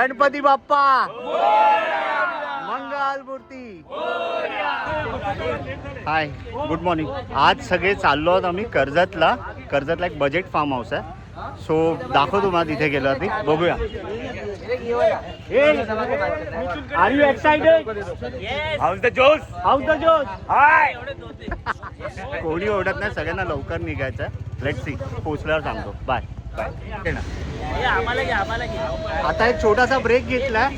गणपती बाप्पा मंगल मूर्ती. Hi, good morning. आज सगळे चाललो आहोत आम्ही कर्जतला. कर्जतला एक बजेट फार्म हाऊस आहे. सो दाखव तुम्हाला तिथे गेलो आधी बघूया. Are you excited? How's the जोश, हाऊस द जोश. हाय. कोणी ओढत नाही, सगळ्यांना लवकर निघायचं. लेट्स सी, पोचल्यावर सांगतो. Bye bye. आता एक छोटासा ब्रेक घेतला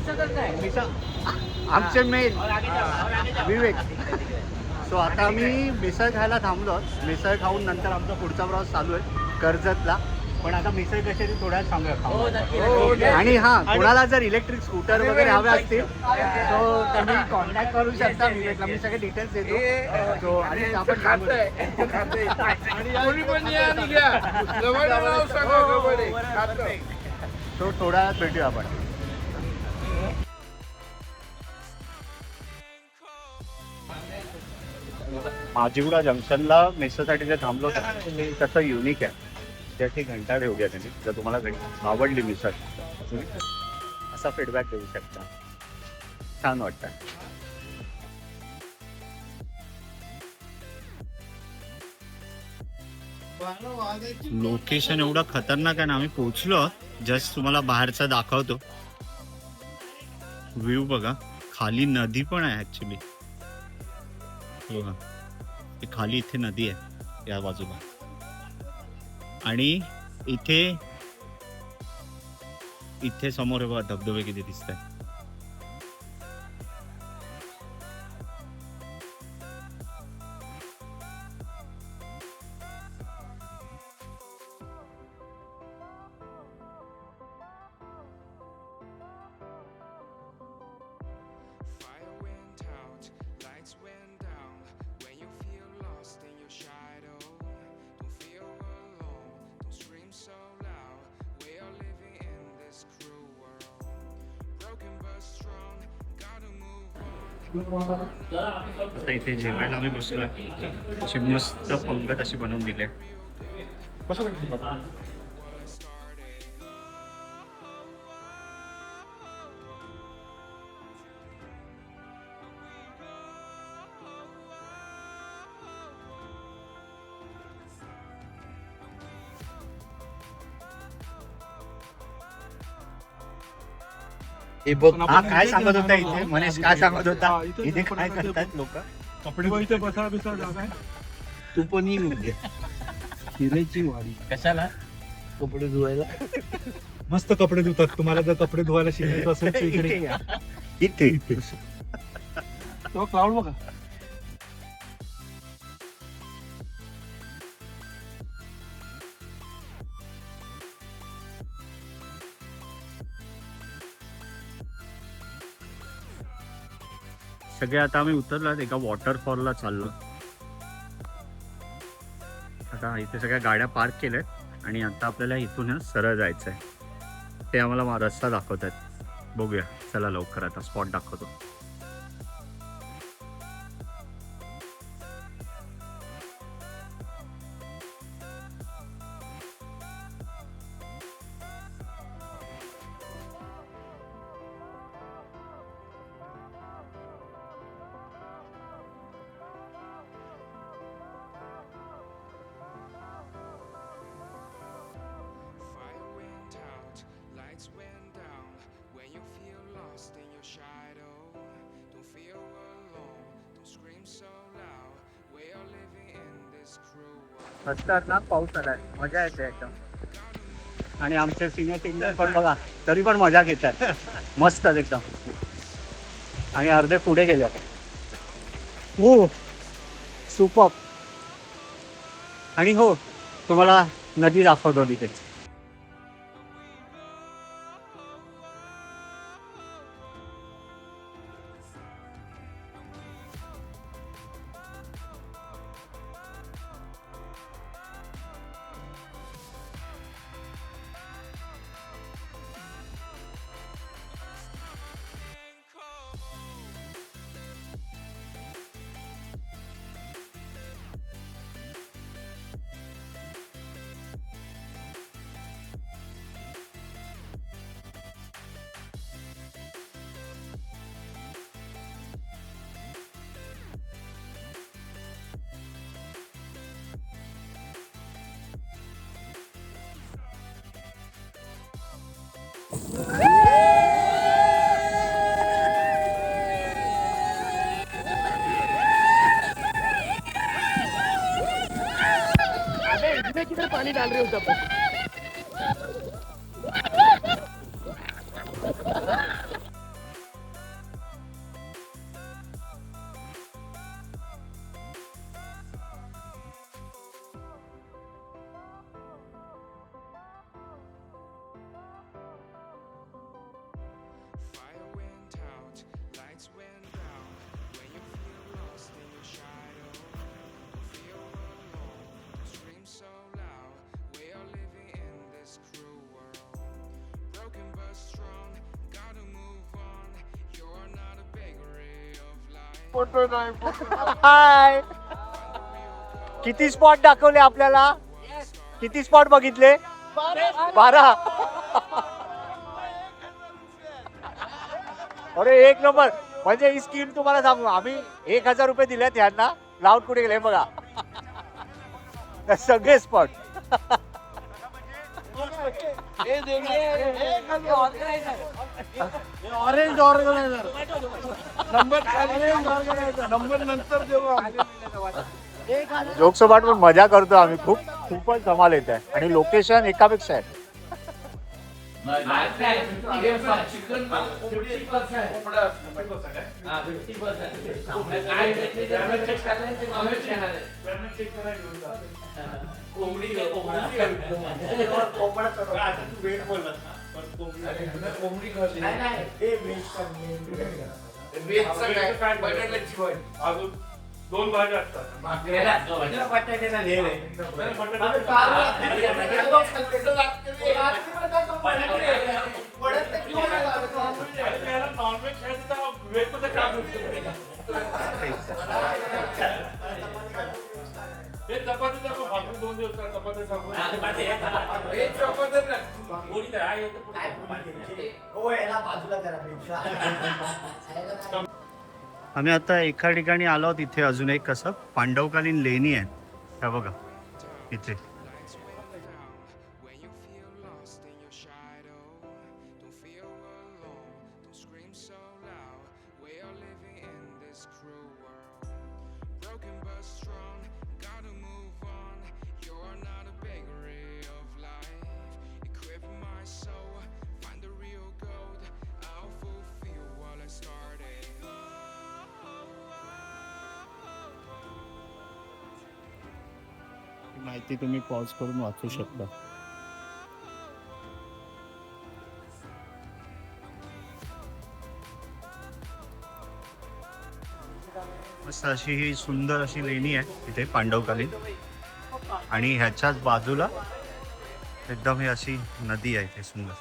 आमचे मेन विवेक. सो आता आम्ही मिसळ खायला थांबलो. मिसळ खाऊन नंतर आमचा पुढचा प्रवास चालू आहे कर्जतला. पण आता मिसळ कशी थोड्याच सांगूया. आणि हां, कोणाला जर इलेक्ट्रिक स्कूटर वगैरे हवे असतील सो तुम्ही कॉन्टॅक्ट करू शकता विवेकला. मी सगळे डिटेल्स देतो. सो आणि आपण सो थोड्या वेळात भेटूया आपण. माझीवडा जंक्शनला मिसळसाठी जे थांबलो ते तसं युनिक आहे. त्याची घंटा ठेवली आहे त्यांनी. जर तुम्हाला आवडली मिसळ असा फीडबॅक देऊ शकता. छान वाटतं. लोकेशन एवढं खतरनाक आहे ना. आम्ही पोहोचलो जस्ट. तुम्हाला बाहेरचा दाखवतो व्ह्यू बघा. खाली नदी पण आहे ऍक्च्युली. खाली इथे नदी आहे या बाजूला. आणि इथे समोर बघा धबधबे किती दिसत आहे. आता इथे जेवायला आम्ही बसलोय. अशी मस्त पंगत अशी बनवून दिली. हा, काय सांगत होता इथे मनीष? काय सांगत होता इथे काय करतात लोक? कपडे बसा बिसा जागा. तू पण येऊन घे. हिरेची वाडी कशाला? कपडे धुवायला. मस्त कपडे धुतात. तुम्हाला जर कपडे धुवायला शिकायचं असेल तर इकडे इथे तो क्लाउड बघा. सगळे आता आम्ही उतरलो. एका वॉटरफॉलला चाललो. आता इथे सगळ्या गाड्या पार्क केल्यात आणि आता आपल्याला इथून सरळ जायचं आहे. ते आम्हाला रस्ता दाखवत आहेत. बघूया चला लवकर आता स्पॉट दाखवतो. खतरनाक पाऊस आलाय. मजा येते एकदम. आणि आमचे सिनियर सिटीजन पण बघा तरी पण मजा घेतात. मस्त एकदम. आणि अर्धे पुढे गेले. हो सुपर. आणि हो तुम्हाला नदी दाखवतो तिथे. Fire went out, lights went down. When you feel lost in your shadow, feel alone, scream so loud. We are living in this cruel world. Broken but strong, gotta move on. You're not a bakery of life. हाय. किती spot दाखवले आपल्याला? किती spot बघितले? 12. अरे एक number. म्हणजे ही scheme तुम्हाला सांगू, आम्ही 1000 रुपये दिलेत यांना, लावून कुठे गेले बघा. सगळे स्पॉट. ऑरेंज ऑर्गनायझर नंबर नंतर देऊ. जोकसोबाट पण मजा करतो आम्ही. खूपच धमाल येत आहे आणि लोकेशन एकापेक्षा आहे. अजून 2 भाज्या असतात. नॉनव्हेज खायचं तर व्हेज मध्ये काय हे चपाती दाखव. भाकरी 2 दिवस चपाती दाखव. आम्ही आता एका ठिकाणी आलो आहोत. इथे अजून एक कसं पांडवकालीन लेणी आहे. हे बघा इथे. Lights went down. When you feel lost in your shadow, don't feel alone, don't scream so loud. We are living in this cruel world. Broken but strong, gotta move on. You're not a bakery of life. Equip my soul, find the real gold. I'll fulfill what I started. माहिती तुम्ही pause करून वाचू शकता. मस्त अशी ही सुंदर अशी लेणी आहे इथे पांडवकालीन. आणि ह्याच्याच बाजूला एकदम ही अशी नदी आहे इथे सुंदर.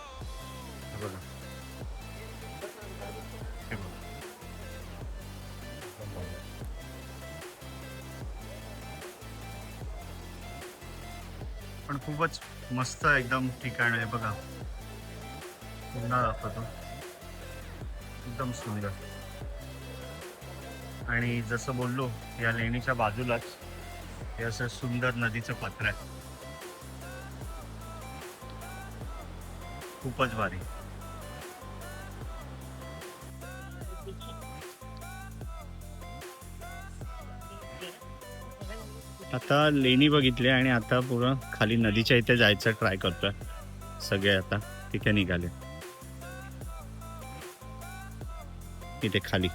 हे बघा. हे बघा. पण खूपच मस्त एकदम ठिकाण आहे बघा. पुन्हा दाखवतो. एकदम सुंदर. आणि जसं बोललो या लेणीच्या बाजूलाच हे असं सुंदर नदीचं पात्र आहे. खूपच भारी. आता लेणी बघितली आणि आता पुढं खाली नदीच्या इथे जायचं ट्राय करतोय. सगळे आता तिथे निघाले. इथे खाली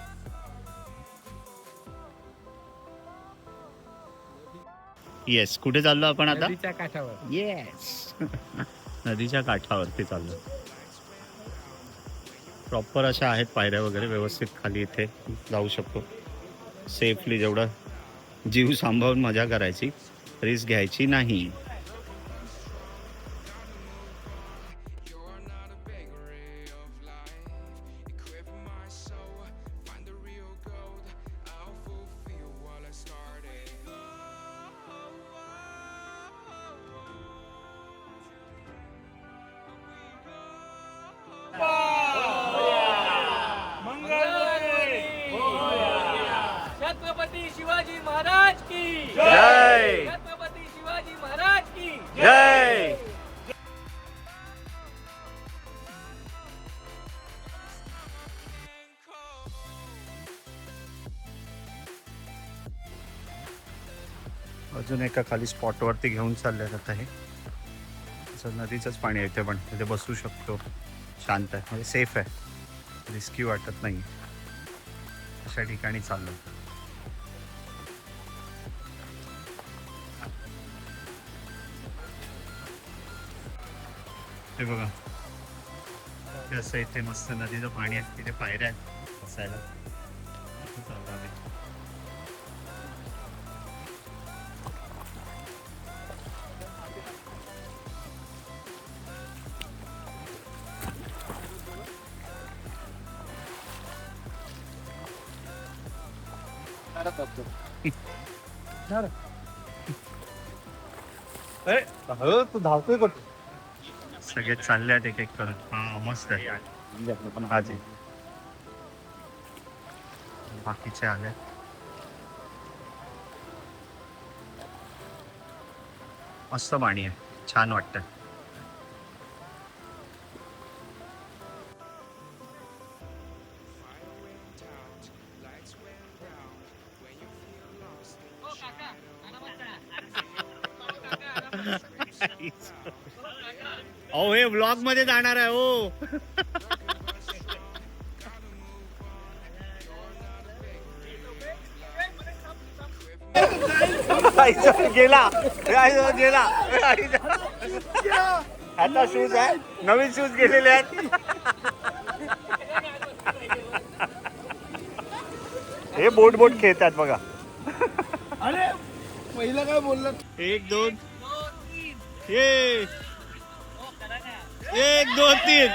येस. कुठे चाललो आपण आता? नदीच्या काठावर. येस. नदीच्या काठावरती चाललो. प्रॉपर अशा आहेत पायऱ्या वगैरे व्यवस्थित. खाली इथे जाऊ शकतो सेफली. जेवढं जीव सांभाळून मजा करायची, रिस्क घ्यायची नाही. You're not a bakery of life. Equip my soul, find the real gold. I'll fulfill what I started. Chhatrapati Shivaji Maharaj की जय. छत्रपती शिवाजी महाराज की जय. अजून एका खाली स्पॉटवरती घेऊन चालले जात आहे. असं नदीचंच पाणी आहे इथे, पण तिथे बसू शकतो. शांत आहे, म्हणजे सेफ आहे, रिस्की वाटत नाही. अशा ठिकाणी चाललो. हे बघा कसं इथे मस्त नदीचं पाणी आहे, तिथे पायऱ्या आहेत बसायला. इथे चाललो आम्ही. हो तू धावतोय कुठे? सगळे चालले आहेत एक एक करत. हा मस्त आहे. आजी बाकीचे आले. मस्त पाणी आहे, छान वाटतं. Fire went out, lights went down. When you feel lost in हो your काका, shadow, आरामात करा. don't हो काका, आरामात करा. अहो हे व्लॉग मध्ये जाणार आहे हो. गेला गेला. आता शूज आहे, नवीन शूज गेलेले आहेत. हे बोट बोट खेळतात बघा. अरे पहिलं काय बोललं? 1 2 2, 3. ये हो करा ना. 1 2 3.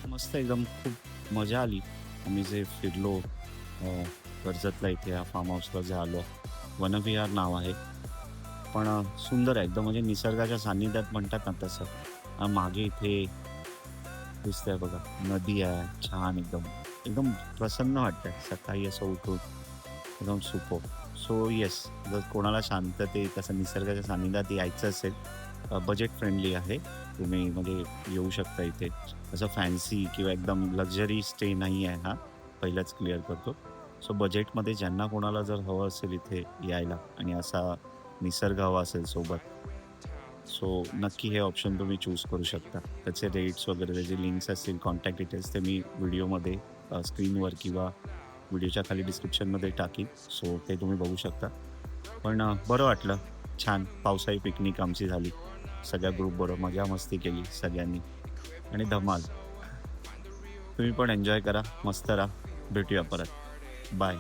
मस्त एकदम खूप मजा आली. आम्ही जे फिरलो कर्जतला इथे या फार्म हाऊसला जे आलो, वनविहार नाव आहे. पण सुंदर आहे एकदम, म्हणजे निसर्गाच्या सान्निध्यात म्हणतात ना तसं. मागे इथे दिसतंय बघा नदी आहे, छान एकदम एकदम प्रसन्न वाटतंय सकाळी असं उठून, एकदम सुपर. सो येस, जर कोणाला शांतते तसं निसर्गाच्या सान्निध्यात यायचं असेल, बजेट फ्रेंडली आहे. तुम्ही म्हणजे येऊ शकता इथे. असं फॅन्सी किंवा एकदम लक्झरी स्टे नाही आहे हा, पहिलाच क्लिअर करतो. सो बजेटमध्ये ज्यांना कोणाला जर हवं असेल इथे यायला आणि असा निसर्ग हवा असेल सोबत, सो नक्की हे ऑप्शन तुम्ही चूज करू शकता. त्याचे रेट्स वगैरे त्याचे लिंक्स असतील, कॉन्टॅक्ट डिटेल्स ते मी व्हिडिओमध्ये स्क्रीनवर किंवा व्हिडिओच्या खाली डिस्क्रिप्शनमध्ये टाकीन. सो ते तुम्ही बघू शकता. पण बरं वाटलं, छान पावसाळी पिकनिक आमची झाली. सगळ्या ग्रुपबरोबर मजा मस्ती केली सगळ्यांनी आणि धमाल. तुम्ही पण एन्जॉय करा, मस्त राहा. भेटूया परत. बाय.